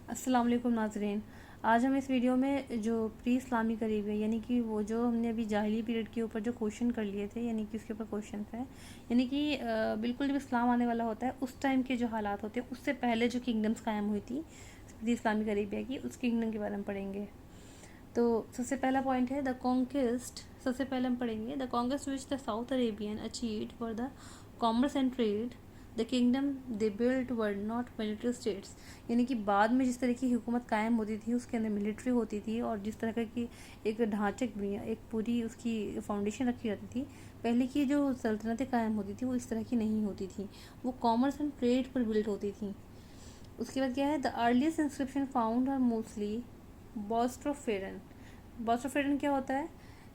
अस्सलाम वालेकुम नाज़रीन। आज हम इस वीडियो में जो प्री इस्लामिक अरेबिया यानी कि वो जो हमने अभी जाहिली पीरियड के ऊपर जो क्वेश्चन कर लिए थे यानी कि उसके ऊपर क्वेश्चन हैं, यानी कि बिल्कुल जब इस्लाम आने वाला होता है उस टाइम के जो हालात होते हैं उससे पहले जो किंगडम्स कायम हुई थी प्री इस्लामिक अरेबिया की, उस किंगडम के बारे में पढ़ेंगे। तो सबसे पहला पॉइंट है द कॉन्क्वेस्ट। सबसे पहले हम पढ़ेंगे the conquest which the south Arabian achieved for the commerce and trade the kingdom they built were not military states. यानी कि बाद में जिस तरह की हुकूमत कायम होती थी उसके अंदर मिलिट्री होती थी और जिस तरह की एक ढांचे एक पूरी उसकी फाउंडेशन रखी जाती थी, पहले की जो सल्तनतें कायम होती थी वो इस तरह की नहीं होती थी, वो कॉमर्स एंड ट्रेड पर बिल्ट होती थी। उसके बाद क्या है, the earliest inscription found are mostly boustrophedon. Boustrophedon क्या होता है,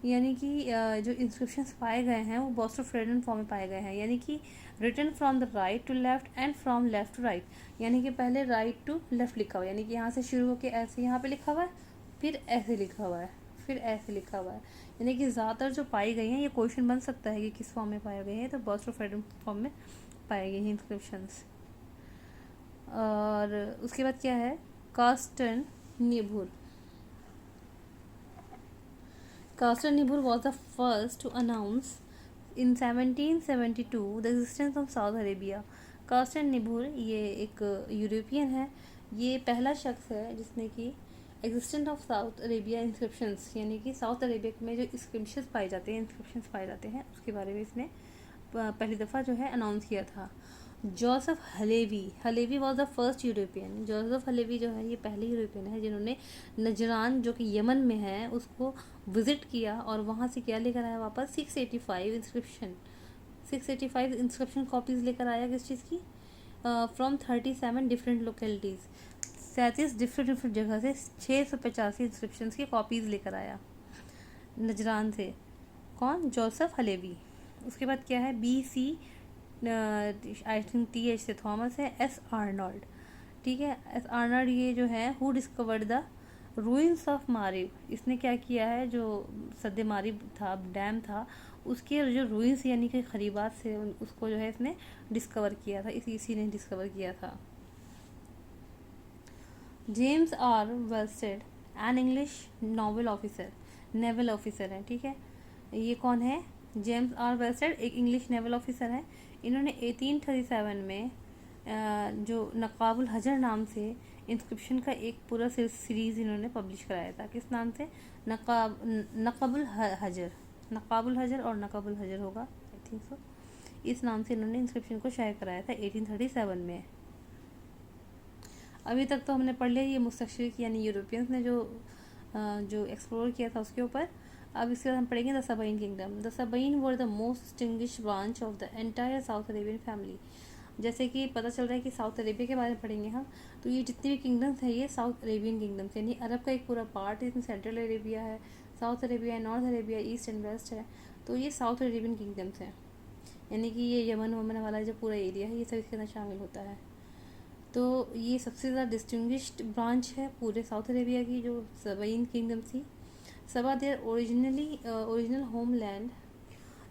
यानी कि जो इंस्क्रिप्शंस पाए गए हैं वो बॉस्ट्रोफेरन फॉर्म में पाए गए हैं, यानी कि written from the right to left and from left to right. यानी कि पहले राइट टू लेफ्ट लिखा हुआ है, यानी कि यहाँ से शुरू होकर ऐसे यहाँ पे लिखा हुआ है, फिर ऐसे लिखा हुआ है, फिर ऐसे लिखा हुआ है। यानी कि ज़्यादातर जो पाई गई हैं, ये क्वेश्चन बन सकता है कि किस फॉर्म में पाए गए हैं, तो बॉस्ट्रोफेरन फॉर्म में पाए गए हैं इंस्क्रिप्शंस। और उसके बाद क्या है, Carsten Niebuhr. Carsten Niebuhr was the first to announce in 1772 the existence of South Arabia. Carsten Niebuhr ये एक यूरोपियन है, ये पहला शख्स है जिसने कि existence of South Arabia inscriptions, यानी कि साउथ अरेबिया में जो इंस्क्रिप्शंस पाए जाते हैं, इंस्क्रिप्शंस पाए जाते हैं, उसके बारे में इसने पहली दफ़ा जो है अनाउंस किया था। Joseph Halevi. Halevi was the first European. Joseph Halevi जो है ये पहले यूरोपियन है जिन्होंने नजरान जो कि यमन में है उसको विज़िट किया और वहाँ से क्या लेकर आया वापस, 685 इंस्क्रिप्शन, 685 इंस्क्रिप्शन कॉपीज़ लेकर आया किस चीज़ की, फ्रॉम 37 डिफरेंट लोकेलिटीज़, 37 डिफरेंट जगह से 685 इंस्क्रिप्शन की कॉपीज़ लेकर आया नजरान से। कौन, जोसेफ हलेवी। उसके बाद क्या है, B C, I think T H से थॉमस है, एस आर्नल्ड, ठीक है, एस आर्नल्ड ये जो है who discovered the ruins of Marib. इसने क्या किया है, जो सद मारिब था, डैम था, उसके जो रूइंस यानी कि खरीबात से उसको जो है इसने डिस्कवर किया था, इसी ने डिस्कवर किया था। James R Wellsted an English novel officer, naval officer है, ठीक है, ये कौन है, जेम्स आर वेल्स्टेड एक इंग्लिश नेवल ऑफिसर है। इन्होंने 1837 में जो नकाबुल हजर नाम से इंस्क्रिप्शन का एक पूरा सीरीज़ इन्होंने पब्लिश कराया था, किस नाम से, नकाबुल हजर, नकाबुल हजर और नकाबुल हजर होगा आई थिंक सो, इस नाम से इन्होंने इंस्क्रिप्शन को शाया कराया था 1837 में। अभी तक तो हमने पढ़ लिया ये मुस्तशरिक यानी यूरोपियंस ने जो एक्सप्लोर किया था उसके ऊपर। अब इसके बाद हम पढ़ेंगे the Sabaean kingdom. The Sabaean were the most distinguished branch of the entire South Arabian family. जैसे कि पता चल रहा है कि साउथ अरेबिया के बारे में पढ़ेंगे हम, तो ये जितनी भी किंगडम्स हैं ये साउथ अरेबियन किंगडम्स, यानी अरब का एक पूरा पार्ट है, इसमें सेंट्रल अरेबिया है, साउथ अरेबिया है, north Arabia, east and west है, तो ये साउथ अरेबियन किंगडम्स हैं, यानी कि ये यमन वमन वाला जो पूरा एरिया है ये सब इसके अंदर शामिल होता है। तो ये सबसे ज़्यादा डिस्टिंग्विश्ड ब्रांच है पूरे साउथ अरेबिया की, जो सबईन किंगडम थी। Saba their original homeland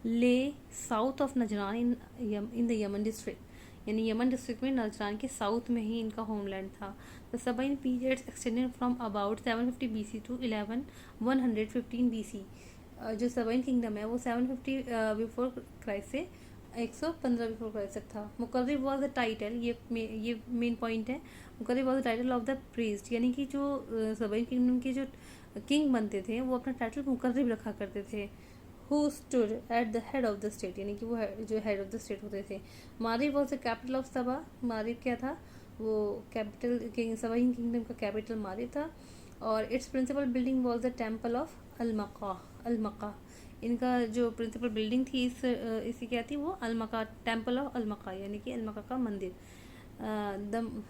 lay south of Najran in the Yemen district, यानी यमन डिस्ट्रिक्ट में नजरान के साउथ में ही इनका होमलैंड था। The Sabaean periods extended from about 750 BC to 115 BC। जो सबईन किंगडम है वो 750 बिफोर क्राइस्ट से 115 बिफोर क्राइस्ट तक था। मुकर्रिब वॉज द टाइटल, ये मेन पॉइंट है, Mukarrib was the title of the priest, यानी कि जो सबईन किंगडम के जो किंग बनते थे वो अपना टाइटल मुकर्रिब रखा करते थे। Who stood at the head of the state, यानी कि वो जो हेड ऑफ द स्टेट होते थे। Marib was the capital of Saba. Marib क्या था, वो कैपिटल, सबईन किंगडम का कैपिटल मारिब था। और its principal building was the temple of Almaqah. इनका जो प्रिंसिपल बिल्डिंग थी इसकी क्या थी, वो अलमका, टेम्पल ऑफ अलमका, यानी कि अलमका का मंदिर। द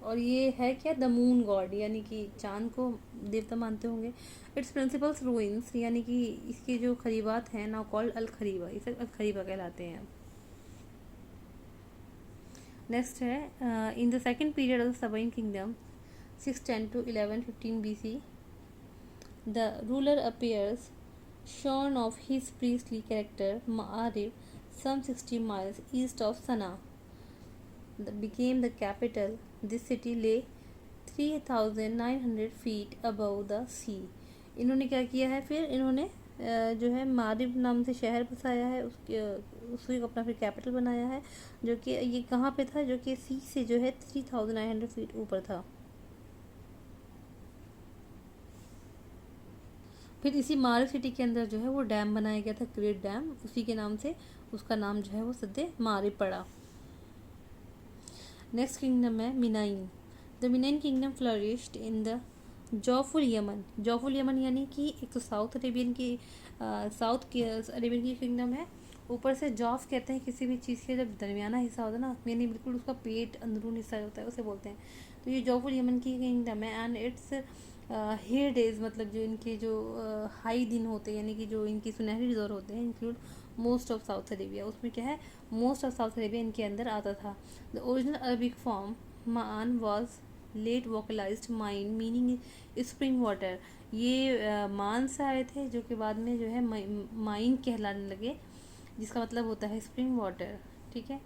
और ये है क्या, द मून गॉड, यानी कि चांद को देवता मानते होंगे। इट्स प्रिंसिपल्स रूइंस, यानी कि इसके जो खरीबात हैं ना कॉल्ड अल खरीबा, इसे अल खरीबा कहलाते हैं। नेक्स्ट है, in the second period of the Sabaean kingdom 610 to 1115 BC, the ruler appears shorn of his priestly character Ma'arib, some 60 miles east of Sana'a. became the capital. This city lay 3,900 feet above the sea. इन्होंने क्या किया है, फिर इन्होंने जो है मारिब नाम से शहर बसाया है, उसको अपना फिर कैपिटल बनाया है, जो कि ये कहाँ पे था, जो कि सी से जो है 3,900 फीट ऊपर था। फिर इसी मारिब सिटी के अंदर जो है वो डैम बनाया गया था, ग्रेट डैम, उसी के नाम से उसका नाम जो है वो सद्य मारिब पड़ा। नेक्स्ट किंगडम है Minaean. The Minaean kingdom flourished in the Jawful Yemen. Jawful Yemen यानी कि एक तो साउथ अरेबियन की अरेबियन की किंगडम है। ऊपर से जौफ कहते हैं किसी भी चीज़ के जब दरमियाना हिस्सा होता है ना, यानी बिल्कुल उसका पेट अंदरून हिस्सा होता है, उसे बोलते हैं। तो ये जौफुल यमन की किंगडम है। एंड इट्स हेयर डेज, मतलब जो इनके जो हाई दिन होते हैं, यानी कि जो इनकी सुनहरी दौर होते हैं, include most of South Arabia. उसमें क्या है, मोस्ट ऑफ साउथ अरेबिया इनके अंदर आता था। The original Arabic form Maan was late vocalized Main meaning spring water. ये मान से आए थे, जो कि बाद में जो है माइन कहलाने लगे, जिसका मतलब होता है स्प्रिंग वाटर। ठीक है।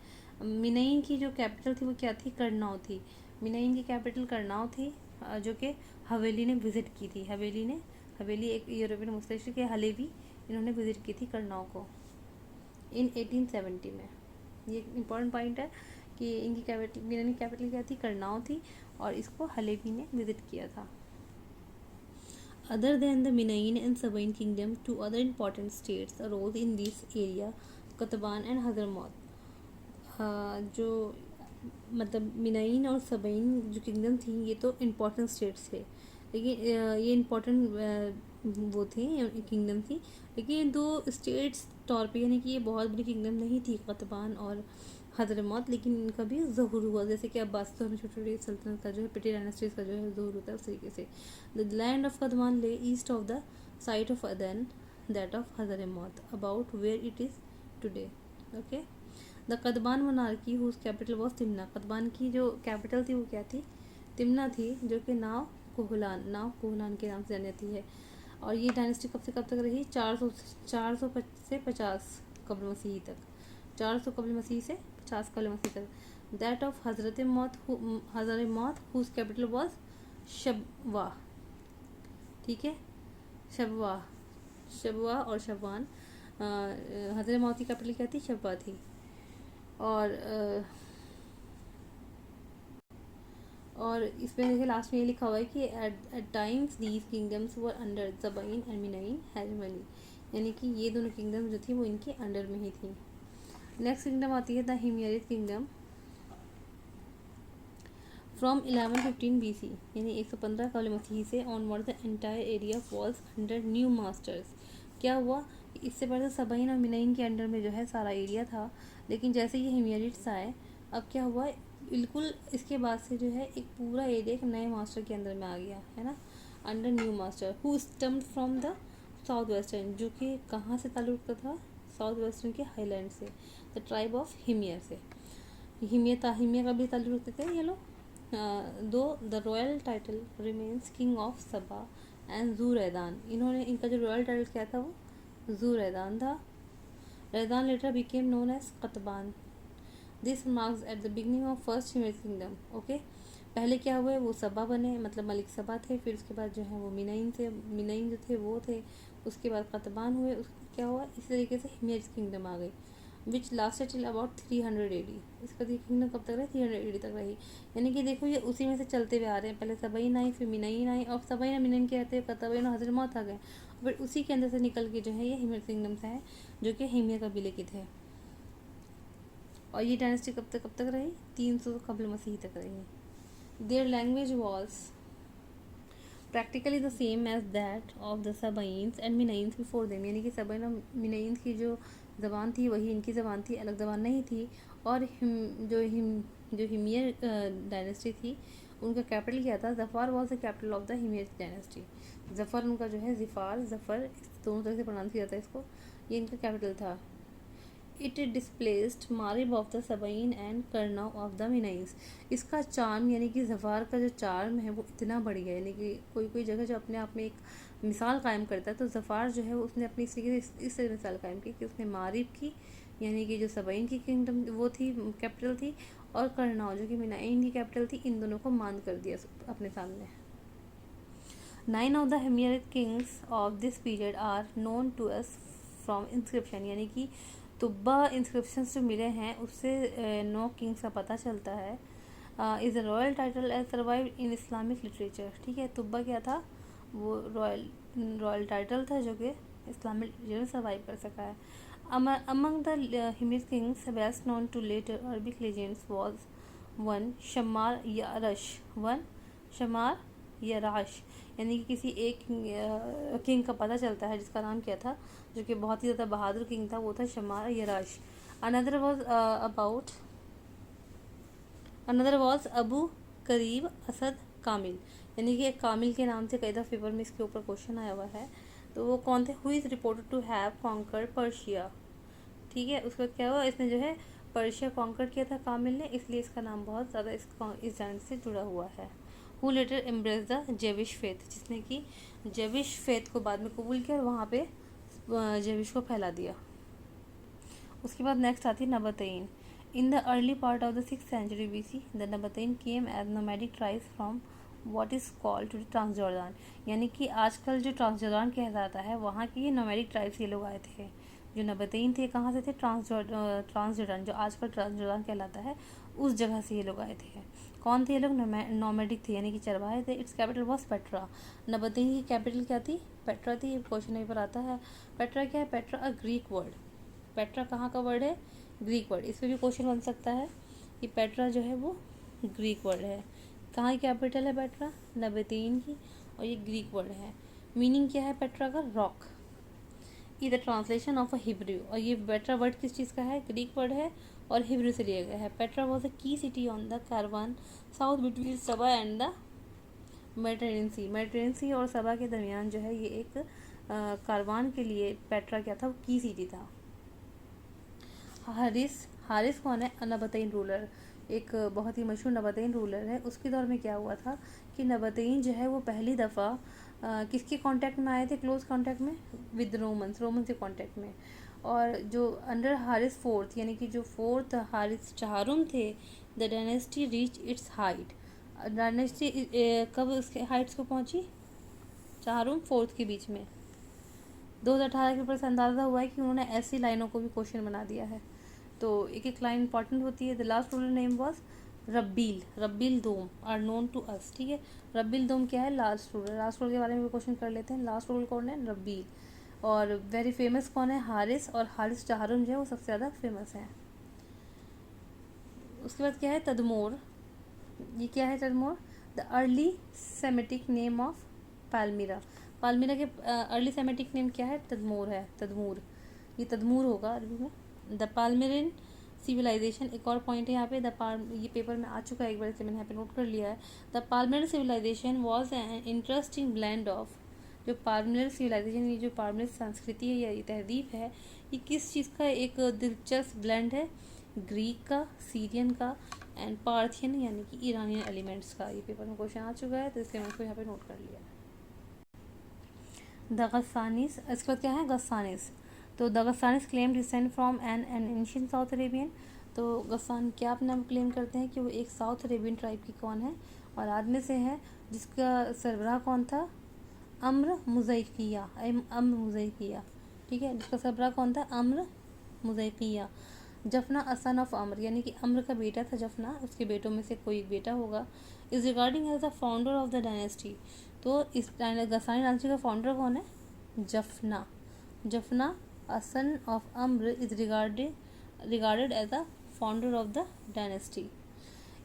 मिनाइन की जो कैपिटल थी वो क्या थी, करनाव थी। मिनाइन की कैपिटल करनाव थी, जो कि हवेली ने विजिट की थी। हवेली एक यूरोपियन मुस्तशरिक है, हलेवी, इन्होंने विजिट की थी करनाव को इन 1870 में। ये इम्पोर्टेंट पॉइंट है कि इनकी कैपिटल, मिनाइन की कैपिटल क्या थी, करनाव थी, और इसको हलेवी ने विजिट किया था। Other than the Minain and Sabain kingdom, two other important states arose in this area, Qatban and Hadramaut. जो मतलब मिनाइन और सबईन जो किंगडम थी, ये तो इम्पोर्टेंट स्टेट्स थे, लेकिन ये इम्पोर्टेंट वो थी, किंगडम थी, लेकिन दो स्टेट्स तौर पे, यानी कि ये बहुत बड़ी किंगडम नहीं थी क़तबान और हजरमौत, लेकिन इनका भी ज़हूर हुआ। जैसे कि अब्बासियों में छोटी छोटी सल्तनत का जो है, पिटी डायनेस्टीज का जो है ज़हूर होता है, उस तरीके से the land of Qataban lay east of the site of Aden, that of Hadramaut, about where it is today. Okay. The Qataban monarchy whose capital was Timna. Qataban की जो कैपिटल थी वो क्या थी, तिमना थी, जो कि नाव कोहलान के नाम से जानी जाती है। और ये डायनेस्टी कब से कब तक रही, 400 से 50 कब्ल मसीही तक, 400 कब्ल मसीह से 50 कब्ल मसीह तक। दैट ऑफ हज़रत मौत हुज कैपिटल वॉज शबवा। ठीक है, शबवा और शबवान। हज़रत मौत की कैपिटल क्या थी, शबवा थी। और इसमें देखिए लास्ट में ये लिखा हुआ है कि at times these kingdoms were under Sabaean and Minaean hegemony, यानी कि ये दोनों किंगडम जो थी वो इनके अंडर में ही थी। नेक्स्ट किंगडम आती है द हिमयरिड किंगडम फ्रॉम 1115 BC, यानी 115 कबल मसीही से onward the entire area falls under new masters. क्या हुआ, इससे पहले सबईन और मिनाइन के अंडर में जो है सारा एरिया था, लेकिन जैसे ये हिमयरिड्स आए, अब क्या हुआ, बिल्कुल इसके बाद से जो है एक पूरा एरिया एक नए मास्टर के अंदर में आ गया है ना, under new master who stemmed from the south western, जो कि कहाँ से ताल्लुक़ रखता था, साउथ वेस्टर्न के हाईलैंड से, द ट्राइब ऑफ हिमियर से। हिमियर का भी ताल्लुक़ रखते थे ये लोग। Though the royal title remains king of Saba and Dhu Raydan, इन्होंने, इनका जो रॉयल टाइटल क्या था वो जू रैदान था। Raydan later became known as Qataban. This marks at the beginning of first Himyar kingdom. Okay, पहले क्या हुए, वो सबा बने, मतलब मलिक सबा थे, फिर उसके बाद जो है वो मिनाइन जो थे वो थे, उसके बाद क़तबान हुए, उसके क्या हुआ, इसी तरीके से हिमयर किंगडम आ गई, विच लास्टेड टिल अबाउट 300 AD। इसका किंगडम कब तक रही, 300 AD तक रही। यानी कि देखो ये उसी में से चलते हुए आ रहे हैं, पहले सबईन आई, फिर मिनाइन आई, और सबईन और मिनाइन के रहते हुए क़तबान और हजरमौत आ गए, फिर उसी के अंदर से निकल के जो है ये हिमयर किंगडम्स हैं, जो कि हिमयर कबीले के थे। और ये डायनेस्टी कब तक रही, 300 कबल मसीह तक रही। Their language was practically the same as that of the Sabaeans and Minaeans before them, यानी कि सबईन और मिनाइंस की जो ज़बान थी वही इनकी ज़बान थी, अलग ज़बान नहीं थी। और जो हिमियर डायनेस्टी थी, उनका कैपिटल क्या था, Zafar was the capital of the Himyar dynasty. Zafar उनका जो है, जफ़र दोनों तरह से प्रोनाउंस किया जाता है इसको, ये इनका कैपिटल था। It displaced Marib of the Sabaean and Qarnaw of the Minaeans. इसका चार्म, यानी कि जफ़ार का जो चार्म है वो इतना बढ़ गया, यानी कि कोई जगह जो अपने आप में एक मिसाल कायम करता है, तो जफ़ार जो है उसने अपनी इस मिसाल कायम की कि उसने मारिब की, यानी कि जो सबईन की किंगडम वो थी, कैपिटल थी, और करनौल जो कि मिनाइन की कैपिटल थी, इन दोनों को मान कर दिया अपने सामने। 9 of the Himyarite kings of this period are known to us from inscription, यानी कि तुब्बा इंस्क्रिप्शंस जो मिले हैं उससे 9 किंग्स का पता चलता है। Is a royal title as survive in Islamic literature, ठीक है। तुब्बा क्या था, वो रॉयल टाइटल था जो कि इस्लामिक लिटरेचर में सर्वाइव कर सका है। Among the Himyarite kings best known to later Arabic legends was one Shamar Yarash, यानी कि किसी एक किंग का पता चलता है जिसका नाम क्या था, जो कि बहुत ही ज़्यादा बहादुर किंग था, वो था शमार यराश। अनदर वॉज अबू करीब असद कामिल, यानी कि एक कामिल के नाम से कई दफ़ा पेपर में इसके ऊपर क्वेश्चन आया हुआ है। तो वो कौन थे, who is reported to have conquered Persia, ठीक है। उसके बाद क्या हुआ, इसने जो है पर्शिया कॉन्कर किया था कामिल ने, इसलिए इसका नाम बहुत ज़्यादा इस जान से जुड़ा हुआ है। Who letter embrace the Jewish faith, जिसने कि जेविश फेथ को बाद में कबूल किया और वहाँ पे जेविश को फैला दिया। उसके बाद नेक्स्ट आती है Nabataean. In the early part of the 6th century BC the Nabataean came as nomadic tribes from what is called to Transjordan, यानी कि आजकल जो ट्रांसजॉर्डान कहलाता है वहाँ के ये नोमैडिक ट्राइब्स ये लोग आए थे। जो नबतईन थे कहाँ से थे, ट्रांसजॉर्डान जो आजकल ट्रांसजॉर्डान कहलाता है उस जगह से ये लोग आए थे। कौन थे ये लोग, नोमैडिक थे यानी कि चरवाहे थे। इट्स कैपिटल वॉज पेट्रा, नबतईन की कैपिटल क्या थी, पेट्रा थी। ये क्वेश्चन यहीं पर आता है। पेट्रा क्या है, Petra a Greek word, Petra कहाँ का वर्ड है, ग्रीक वर्ड। इस पर भी क्वेश्चन बन सकता है कि पेट्रा जो है वो ग्रीक वर्ड है। कहाँ की कैपिटल है पेट्रा, नबतईन की, और ये ग्रीक वर्ड है। मीनिंग क्या है पेट्रा का, रॉक। ये the translation of a Hebrew, और ये पेट्रा वर्ड किस चीज़ का है, ग्रीक वर्ड है और हिब्रू से लिया गया है। Petra was a key city on the caravan south between Saba and the Mediterranean sea और सबा के दरमियान जो है ये एक कारवान के लिए पेट्रा क्या था, की सिटी था। हारिस कौन है, नबतईन रूलर, एक बहुत ही मशहूर नबतईन रूलर है। उसके दौर में क्या हुआ था कि नबतईन जो है वो पहली दफ़ा किसके कांटेक्ट में आए थे, क्लोज कांटेक्ट में, विद रोमन के कांटेक्ट में। और जो अंडर हारिस फोर्थ, यानी कि जो फोर्थ हारिस चाहरुम थे, the dynasty reach its height. Dynasty कब उसके हाइट्स को पहुंची, चाहरुम फोर्थ के बीच में। 2018 के ऊपर से अंदाज़ा हुआ है कि उन्होंने ऐसी लाइनों को भी क्वेश्चन बना दिया है, तो एक एक लाइन इंपॉर्टेंट होती है। The last ruler name was Rabbel दोम आर नोन टू अस, ठीक है। रब्बील दोम क्या है, लास्ट रूलर के बारे में भी क्वेश्चन कर लेते हैं। लास्ट रूलर कौन है, रब्बील। और वेरी फेमस कौन है, हारिस, और हारिस चाहरुम जो है वो सबसे ज़्यादा फेमस है। उसके बाद क्या है, तदमोर। ये क्या है Tadmor, the early Semitic name of Palmyra के अर्ली सेमेटिक नेम क्या है, तदमोर है, तदमूर, ये तदमूर होगा अरबी में। द पालमेरिन सिविलाइजेशन, एक और पॉइंट है यहाँ पे, ये पेपर में आ चुका है एक बार से, मैंने यहाँ पे नोट कर लिया है। The Palmyrene civilization was an interesting blend of, जो पालमेरिन सिविलाइजेशन, ये जो पालमेरिन संस्कृति है या तहजीब है, ये किस चीज़ का एक दिलचस्प ब्लेंड है, ग्रीक का, सीरियन का एंड पार्थियन यानी कि ईरानियन एलिमेंट्स का। ये पेपर में क्वेश्चन आ चुका है तो इसलिए मैंने इसको यहाँ पे नोट कर लिया है। द गस्सानीस, इसके बाद क्या है, गस्सानीस। तो the Ghassanis claim descent from an ancient South Arabian. तो गस्सान क्या अपने आप क्लेम करते हैं कि वो एक साउथ अरेबियन ट्राइब की कौन है, और आदमी से है जिसका सरबराह कौन था, अम्र मुज़ैकिया, ठीक है। जिसका सरबराह कौन था, अम्र मुज़ैकिया। जफना अ सन ऑफ अम्र, यानी कि अम्र का बेटा था जफना, उसके बेटों में से कोई एक बेटा होगा। Is regarding as the founder of the dynasty. तो इस गसानी डायनेस्टी का फाउंडर कौन है, Jafna a son of Amr is regarded as the founder of the dynasty.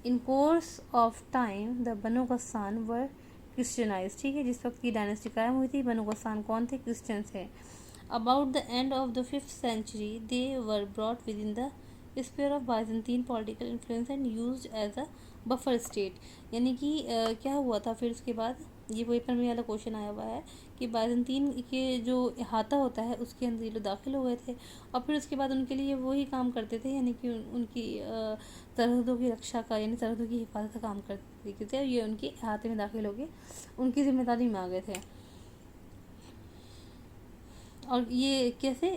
In course of time the Banu Ghassan were Christianize, ठीक है। जिस वक्त की डायनेस्टी कायम हुई थी, बनो गस्सान कौन थे, क्रिश्चियंस थे। About the end of the 5th century, they were brought within the sphere of Byzantine political influence and used as a buffer state। यानी कि क्या हुआ था फिर उसके बाद, ये पेपर में वाला क्वेश्चन आया हुआ है कि बाइजेंटीन के जो अहाता होता है उसके अंदर ये लोग दाखिल हो गए थे, और फिर उसके बाद उनके लिए वही काम करते थे, यानी कि उनकी सरहदों की रक्षा का, यानी सरहदों की हिफाजत का काम करते थे। ये उनके अहाते में दाखिल हो गए, उनकी जिम्मेदारी में आ गए थे। और ये कैसे,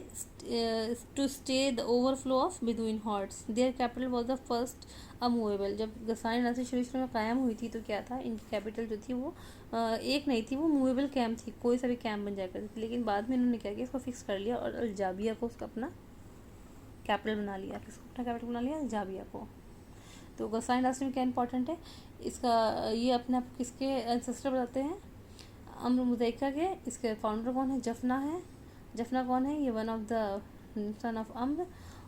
to stay the overflow of between hearts, their capital was the first a movable. जब गसानी डायनेस्टी शुरू में कायम हुई थी तो क्या था, इनकी कैपिटल जो थी वो एक नहीं थी, वो मूवेबल कैम्प थी, कोई सा भी कैम्प बन जाया करती थी। लेकिन बाद में इन्होंने क्या किया, इसको फिक्स कर लिया और अलजाबिया को उसका अपना कैपिटल बना लिया। किसको अपना कैपिटल बना लिया, अलजाबिया को। तो गसानी डायनेस्टी में क्या इंपॉर्टेंट है इसका, ये अपने आप किसके एंसेस्टर बताते हैं, अम्र मुज़क्किर के। इसके फाउंडर कौन है, जफना है। जफना कौन है, ये one of the son of Amr.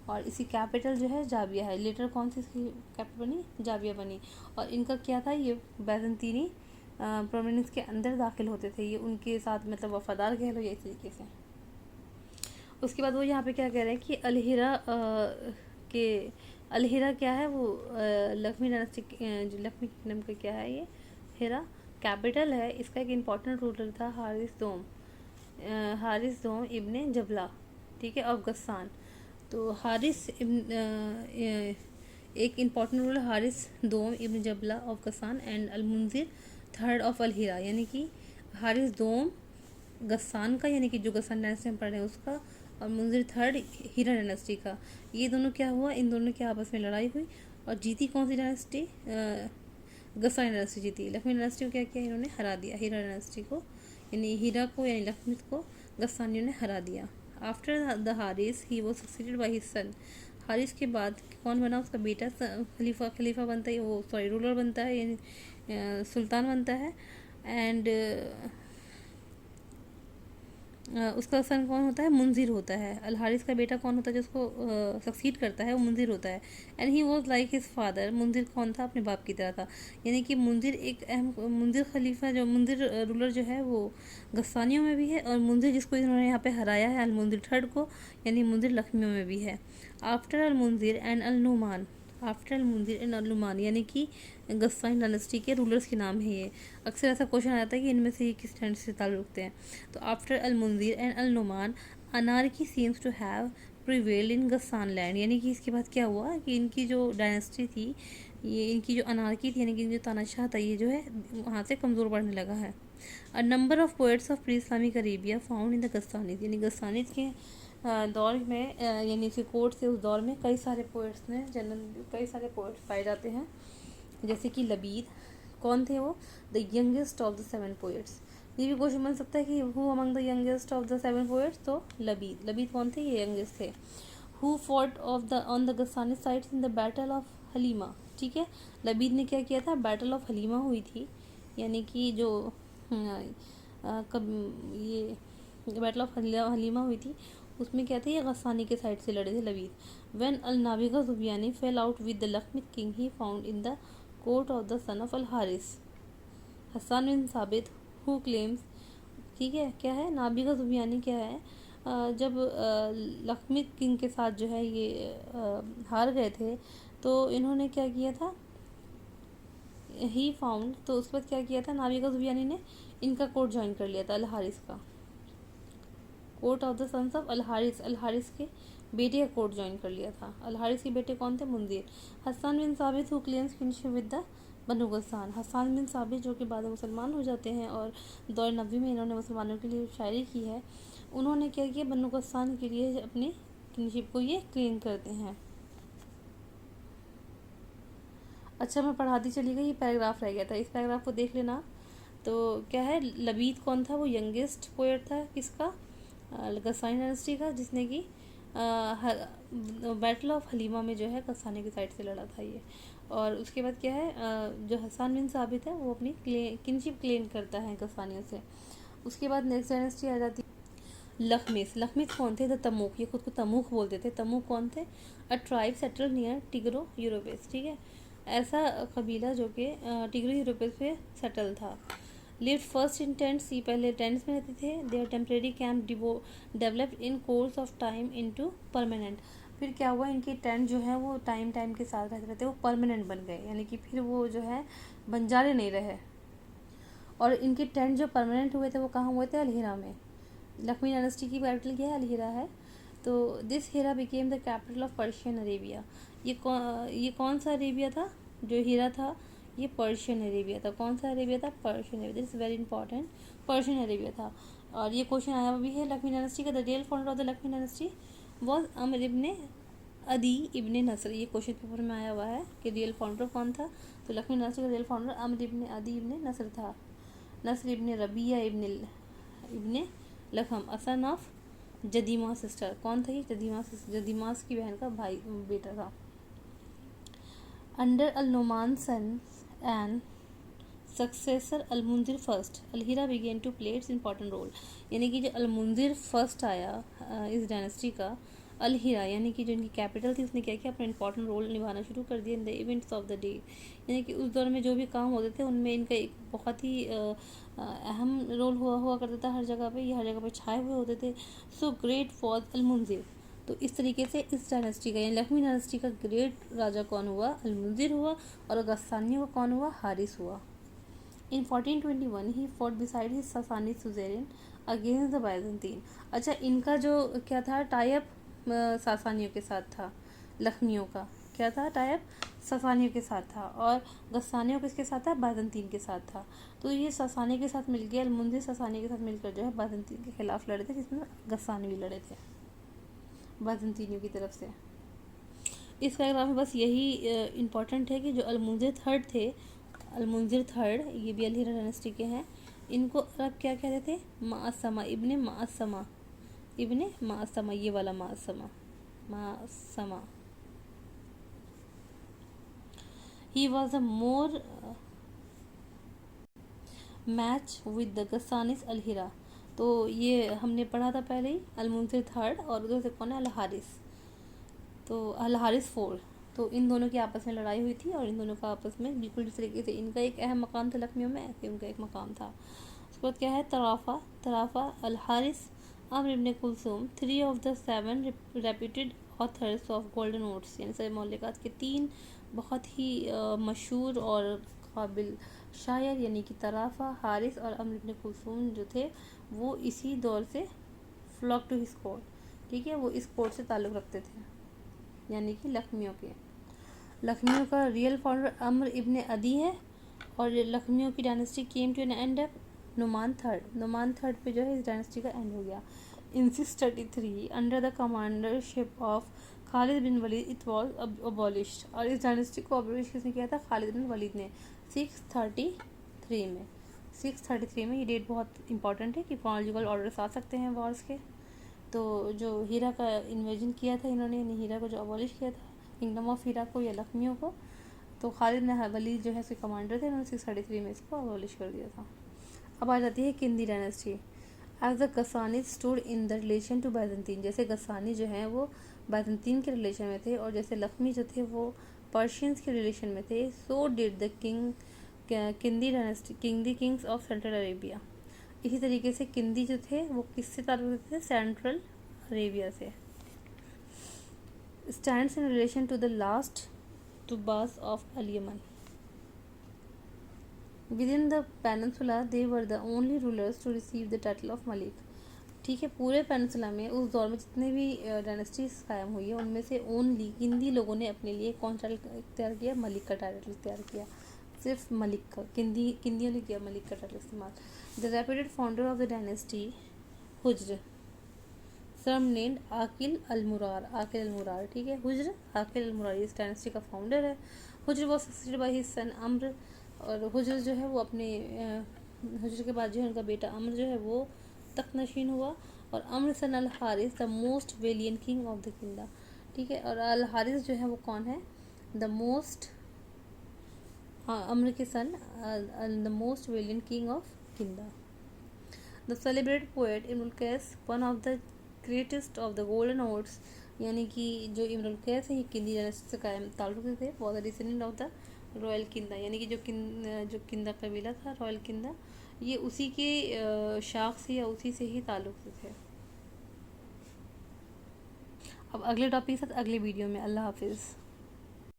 और इसी कैपिटल जो है जाबिया है। लेटर कौन सी इसकी कैपिटल बनी, जाबिया बनी। और इनका क्या था, ये बैजेंटीनी प्रोमिनेंस के अंदर दाखिल होते थे, ये उनके साथ मतलब वफादार कह लो या इस तरीके से। उसके बाद वो यहाँ पे क्या कह रहे हैं कि अलहिरा के, अलहिरा क्या है वो लक्ष्मी डायनेस्टी, जो लक्ष्मी किंगडम का क्या है, ये हिरा कैपिटल है। इसका एक इम्पॉर्टेंट रूलर था हारिस दोम इब्ने जबला, ठीक है, ऑफ गस्सान। तो एक इम्पॉर्टेंट रूलर हारिस दोम ibn Jabala of Ghassan and Almundhir third of Alhira, यानी कि हारिस दोम गस्सान का, यानी कि जो गस्सान डायनेस्टी हम पढ़ रहे हैं उसका, और मुंजिर थर्ड हीरा डायनेस्टी का। ये दोनों क्या हुआ, इन दोनों की आपस में लड़ाई हुई और जीती कौन सी डायनेस्टी, गस्सानी डायनेस्टी जीती। लक्ष्मी डायनेस्टी को क्या किया, इन्होंने हरा दिया हीरा डायनेस्टी को, यानी हीरा को यानी लक्ष्मी को गस्सानियों ने हरा दिया। After the Haris he was succeeded by his son. Haris के बाद कौन बना, उसका बेटा खलीफा बनता है, वो सॉरी रूलर बनता है, यानी सुल्तान बनता है। एंड उसका सन कौन होता है, मुंजिर होता है। अल हारिस का बेटा कौन होता है, जिसको सक्सीड करता है, वो मुंजिर होता है। And he was like his father. Mundhir कौन था, अपने बाप की तरह था, यानी कि मुंजिर एक अहम, मुंजिर खलीफा जो मुंजिर रूलर जो है वो गस्सानियों में भी है, और मुंजिर जिसको इन्होंने यहाँ पे हराया है अल मुंजिर थर्ड को, यानी मुंजिर लखमियों में भी है। After al Mundhir and al Numan, after al Mundhir and al Numan, यानी कि गस्सानी डायनेस्टी के रूलर्स के नाम है ये। अक्सर ऐसा क्वेश्चन आता है कि इनमें से ये किस डायनेस्टी से ताल्लुक रखते हैं। तो after al Mundhir and al Numan anarchy seems to have prevailed in Ghassan land, यानी कि इसके बाद क्या हुआ कि इनकी जो डायनेस्टी थी, ये इनकी जो अनारकी थी, यानी कि जो तानाशाह था, ये जो है वहाँ से कमज़ोर पड़ने लगा है। A number of poets of pre Islamic Arabia found in the Ghassanis, यानी गस्सानीज के दौर में, यानी इसके कोर्ट से उस दौर में कई सारे पोएट्स ने जन्म, कई सारे पोएट्स पाए जाते हैं, जैसे कि लबीद। कौन थे वो, the youngest of the 7 poets. ये भी क्वेश्चन बन सकता है कि who among the youngest of the 7 poets, तो लबीद कौन थे, ये यंगेस्ट थे। Who fought of the on the Ghassani sides in the battle of Halima, ठीक है। लबीद ने क्या किया था, बैटल ऑफ हलीमा हुई थी, यानी कि जो ये बैटल ऑफ हलीमा हुई थी, उसमें क्या थे, ये गस्सानी के साइड से लड़े थे Labid. When al Nabigha Dhubyani fell out with the Lakhmi king he found in the court of the son of al Harith Hassan bin साबित हु क्लेम्स, ठीक है, क्या है, नाबिगा जुबियानी क्या है, जब लखमी किंग के साथ जो है ये हार गए थे, तो इन्होंने क्या किया था, ही फाउंड, तो उसके बाद क्या किया था, नाबिगा जुबियानी ने इनका कोर्ट ज्वाइन कर लिया था, अल हारिस का court of the sons of al Harith के बेटे का कोर्ट ज्वाइन कर लिया था। अल हारिस के बेटे कौन थे, मुंजिर। हसन बिन साबित who claims kinship with the Banu Ghassan, Hassan bin Sabit जो कि बाद में मुसलमान हो जाते हैं और दौर नबी में इन्होंने मुसलमानों के लिए शायरी की है, उन्होंने क्या किया, बनु गस्सान के लिए अपनी किनशिप को ये क्लेम करते हैं। अच्छा, मैं पढ़ाती चली गई, ये पैराग्राफ रह गया था, इस पैराग्राफ को देख लेना। तो क्या है, लबीद कौन था, वो यंगेस्ट पोएट था किसका, गस्सानी डायनेस्टी का, जिसने कि बैटल ऑफ हलीमा में जो है गस्सानी की साइड से लड़ा था ये। और उसके बाद क्या है, जो हसन बिन साबित है वो अपनी किनशिप क्लेम करता है गस्सानियों से। उसके बाद नेक्स्ट डायनेस्टी आ जाती है लखमीस कौन थे, द तमूक, ये खुद को तमूक बोलते थे। तमूक कौन थे, अ ट्राइब सेटल नियर टिग्रो यूरोपेस, ठीक है, ऐसा कबीला जो कि टिग्रो यूरोपेस पे सेटल था। लिव्ड फर्स्ट इन टेंट्स, ये पहले टेंट्स में रहते थे। Their temporary camp developed in course of time into permanent, फिर क्या हुआ, इनके टेंट जो है वो टाइम के साथ रहते रहते वो परमानेंट बन गए, यानी कि फिर वो जो है बंजारे नहीं रहे। और इनके टेंट जो परमानेंट हुए थे वो कहाँ हुए थे, अलहिरा में। लक्ष्मी डायनेस्टी की कैपिटल क्या है, अलहिरा है। तो this Hira became the capital of Persian Arabia, ये कौन सा अरेबिया था, जो हीरा था ये पर्शियन अरेबिया था। कौन सा अरेबिया था, Persian Arabia, this is very important, Persian Arabia था। और ये क्वेश्चन आया भी है लखमी डायनेस्टी का। The real founder of the Lakhmi dynasty was Amr ibn Adi ibn नसर। ये क्वेश्चन पेपर में आया हुआ है कि रियल फाउंडर कौन था। तो लखमी डायनेस्टी का रियल फाउंडर अमर इब्ने अदी इब्ने नसर था। नसर इब्ने रबिया इब्ने लखम असन ऑफ जदीमा सिस्टर। कौन था ये? जदीमास की बहन का भाई बेटा था। Under al Numan son and successor al Munzir first al Hira began to play its important role. यानी कि जो अलमुंजिर फर्स्ट आया इस डायनेस्टी का, अलहिरा यानी कि जो इनकी कैपिटल थी, उसने क्या किया, अपना इंपॉर्टेंट रोल निभाना शुरू कर दिया in the events of the day. यानी कि उस दौर में जो भी काम होते थे उनमें इनका एक बहुत ही अहम रोल हुआ करता था हर जगह पे। ये हर जगह पे छाए हुए होते थे। So great was al Munzir. तो इस तरीके से इस डायनेस्टी का यानी लखमी डायनेस्टी का ग्रेट राजा कौन हुआ? अलमुंजिर हुआ। और गस्सानियों का कौन हुआ? हारिस हुआ। In 1421 he fought beside his Sassanid suzerain against the Byzantine। अच्छा, इनका जो क्या था टाइप सासानियों के साथ था। लखमियों का क्या था टाइप? सासानियों के साथ था। और गस्सानियों किसके साथ था? बाइजेंटीन के साथ था। तो ये सासानी के साथ मिलकर अलमुंजिर सासानी के साथ मिलकर जो है बाइजेंटीन के खिलाफ लड़े थे, जिसमें गस्सानी भी लड़े थे बाइजेंटीनियों की तरफ से। इस पैराग्राफ में बस यही इम्पोर्टेंट है कि जो अलमुंजिर थर्ड थे, अलमुंजिर थर्ड, ये भी अलहिरा डायनेस्टी के हैं। इनको अरब क्या कहते थे? माअसमा इब्ने माअसमा इब्ने माअसमा, ये वाला Maasma Maasma. He was a more match with the Ghassanis al Hira. तो ये हमने पढ़ा था पहले ही, अलमुंजिर थर्ड और उधर से कौन है? अल हारिस। तो अल हारिस फोर। तो इन दोनों की आपस में लड़ाई हुई थी और इन दोनों का आपस में बिल्कुल जिस तरीके से इनका एक अहम मकाम था लखनऊ में, ऐसे उनका एक मकाम था। उसके बाद क्या है? Tarafa al Harith Amr ibn Kulthum, 3 of the 7 reputed authors of golden odes. यानी सर मौलिकात के 3 बहुत ही मशहूर और काबिल शायर, यानी कि तराफा, हारिस और अमर इब्ने कुलसूम जो थे वो इसी दौर से फ्लॉक टू हिज कोर्ट। ठीक है, वो इस कोर्ट से ताल्लुक़ रखते थे, यानी कि लखमियों के। लखमियों का रियल फाउंडर अमर इब्ने अदी है। और लखमियों की dynasty came to an end of Numan third. Numan third पे जो है इस डायनेस्टी का एंड हो गया। In 633 under the commandership of Khalid bin Walid it was abolished. और इस डायनेस्टी को अबॉलिश किसने किया था? खालिद बिन वलीद ने 633 में। 633 में, ये डेट बहुत इंपॉर्टेंट है कि क्रोनोलॉजिकल ऑर्डर्स आ सकते हैं वॉर्स के। तो जो हीरा का इन्वेजन किया था इन्होंने, यानी हीरा को जो अबॉलिश किया था, किंगडम ऑफ हीरा को या लखमियों को, तो खालिद ने वलीद जो है इसके कमांडर थे, उन्होंने 633 में इसको अबॉलिश कर दिया था। अब आ जाती है Kindi dynasty. As the Ghassani stood in the relation to Byzantine. जैसे गसानी जो हैं वो बाइजेंटीन के रिलेशन में थे और जैसे लखमी जो थे वो पर्शियंस के रिलेशन में थे। So did the Kindi dynasty kings of central Arabia. इसी तरीके से किंदी जो थे वो किससे ताल्लुक़ थे? सेंट्रल अरेबिया से। Stands in relation to the last Tubas of Al-Yaman. Within the peninsula, they were the only rulers to receive the title of Malik। ठीक है, पूरे पेनिनसुला में उस दौर में जितने भी डायनेस्टीज कायम हुई है उनमें से ओनली किंदी लोगों ने अपने लिए कौन सा टाइटल इख्तियार किया? मलिक का टाइटल इख्तियार किया। सिर्फ मलिक का, किंदियों ने किया मलिक का टाइटल इस्तेमाल। The reputed founder of the dynasty Hujr surnamed Akil al Murar. ठीक है, हुज्र आकिल अलमुरार इस डायनेस्टी का फाउंडर है। Hujr was succeeded by his son Amr. और हुज्र जो है वो अपने हुज्र के बाद जो है उनका बेटा अम्र जो है वो तख्त नशीन हुआ। और Amr son al Harith the most valiant king of the kingdom. ठीक है, और अल हारिस जो है वो कौन है? द मोस्ट, हाँ, अम्र के son, the most valiant king of kingdom. The celebrated poet Ibnul Qais, one of the greatest of the golden odes. यानी कि जो इब्नुल कैस है ये किंदी डायनेस्टी से कायम ताल्लुक़ थे। Was the descendant of the royal Kinda. यानी कि जो किंदा कबीला था, रॉयल किंदा, ये उसी के शाख से या उसी से ही ताल्लुक़ थे। अब अगले टॉपिक के साथ अगले वीडियो में। अल्लाह हाफिज़।